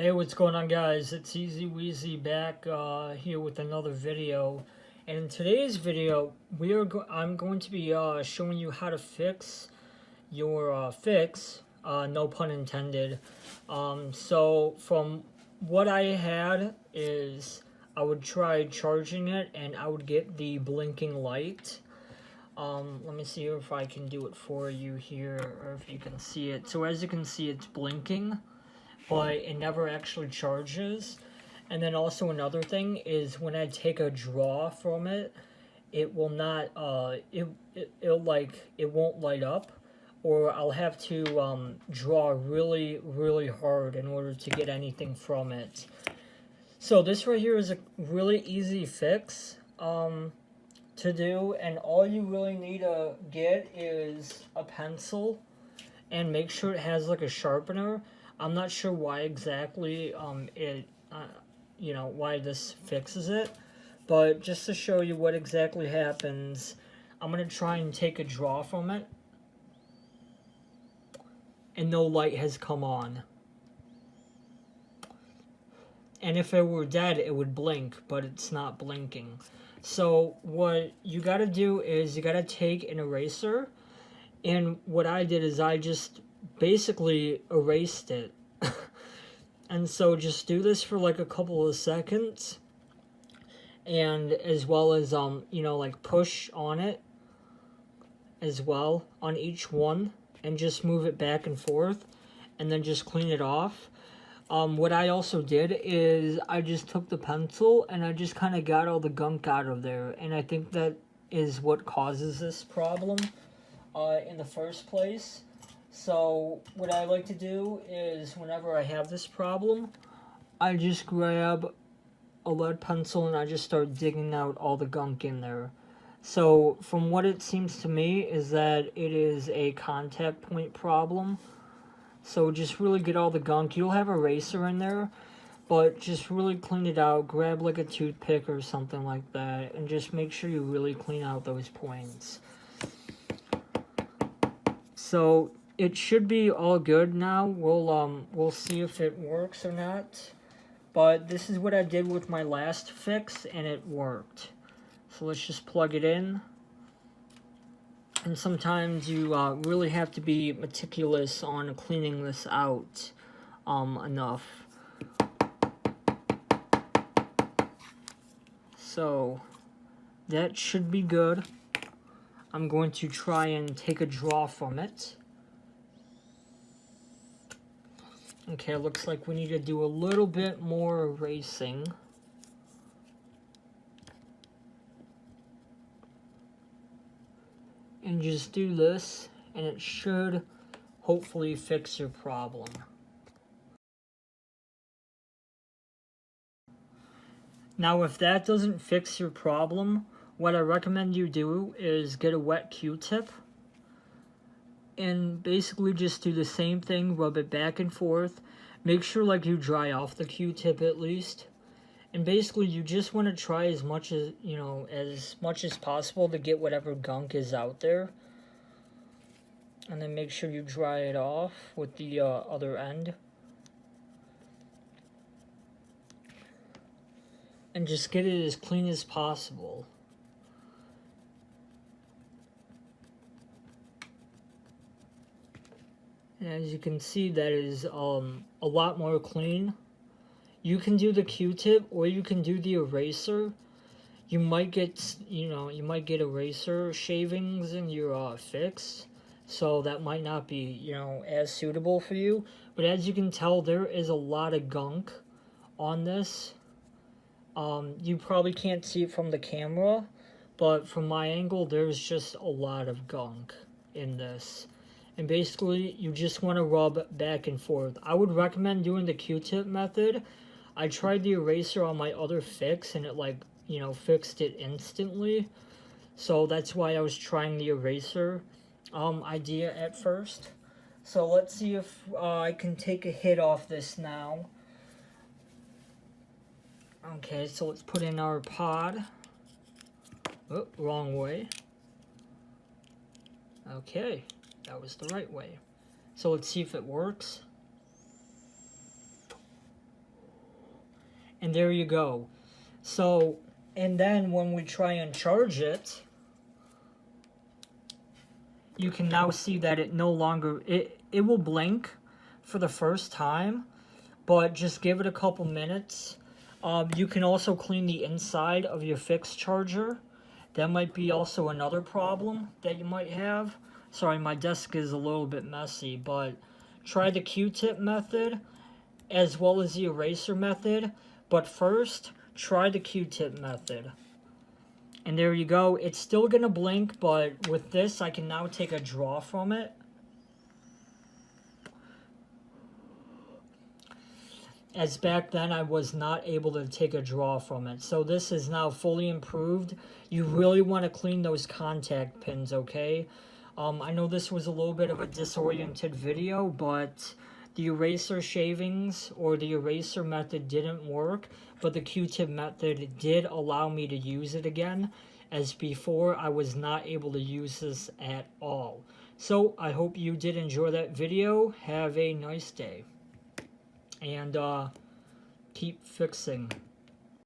Hey, what's going on, guys? It's Easy Weezy back here with another video. And in today's video, I'm going to be showing you how to fix your Phix, no pun intended. So from what I had is I would try charging it and I would get the blinking light. Let me see if I can do it for you here, or if you can see it. So as you can see, it's blinking, but it never actually charges. And then also another thing is when I take a draw from it, it will not it won't light up, or I'll have to draw really hard in order to get anything from it. So this right here is a really easy fix to do, and all you really need to get is a pencil and make sure it has like a sharpener. I'm not sure why exactly why this fixes it, but just to show you what exactly happens, I'm going to try and take a draw from it, and no light has come on. And if it were dead, it would blink, but it's not blinking. So what you got to do is you got to take an eraser, and what I did is I just basically erased it. And so just do this for like a couple of seconds, and as well as like push on it as well on each one, and just move it back and forth, and then just clean it off. What I also did is I just took the pencil and I just kind of got all the gunk out of there, and I think that is what causes this problem in the first place. So what I like to do is whenever I have this problem, I just grab a lead pencil and I just start digging out all the gunk in there. So from what it seems to me is that it is a contact point problem. So just really get all the gunk. You'll have a eraser in there, but just really clean it out. Grab like a toothpick or something like that, and just make sure you really clean out those points. So it should be all good now. We'll see if it works or not. But this is what I did with my last fix, and it worked. So let's just plug it in. And sometimes you really have to be meticulous on cleaning this out enough. So that should be good. I'm going to try and take a draw from it. Okay, looks like we need to do a little bit more erasing. And just do this, and it should hopefully fix your problem. Now, if that doesn't fix your problem, what I recommend you do is get a wet Q-tip and basically just do the same thing, rub it back and forth. Make sure like you dry off the Q-tip at least. And basically you just want to try as much as possible to get whatever gunk is out there. And then make sure you dry it off with the other end. And just get it as clean as possible. And as you can see, that is a lot more clean. You can do the Q-tip or you can do the eraser. You might get, eraser shavings in your Phix, so that might not be, as suitable for you. But as you can tell, there is a lot of gunk on this. You probably can't see it from the camera, but from my angle, there's just a lot of gunk in this. And basically, you just want to rub back and forth. I would recommend doing the Q-tip method. I tried the eraser on my other Phix, and it fixed it instantly. So that's why I was trying the eraser idea at first. So let's see if I can take a hit off this now. Okay, so let's put in our pod. Oh, wrong way. Okay, that was the right way. So let's see if it works. And there you go. So, and then when we try and charge it, you can now see that it no longer, it will blink for the first time, but just give it a couple minutes. You can also clean the inside of your Phix charger. That might be also another problem that you might have. Sorry, my desk is a little bit messy, but try the Q-tip method as well as the eraser method. But first, try the Q-tip method. And there you go. It's still going to blink, but with this, I can now take a draw from it. As back then I was not able to take a draw from it. So this is now fully improved. You really want to clean those contact pins, okay? I know this was a little bit of a disoriented video, but the eraser shavings or the eraser method didn't work, but the Q-tip method did allow me to use it again, as before I was not able to use this at all. So I hope you did enjoy that video. Have a nice day. And keep fixing.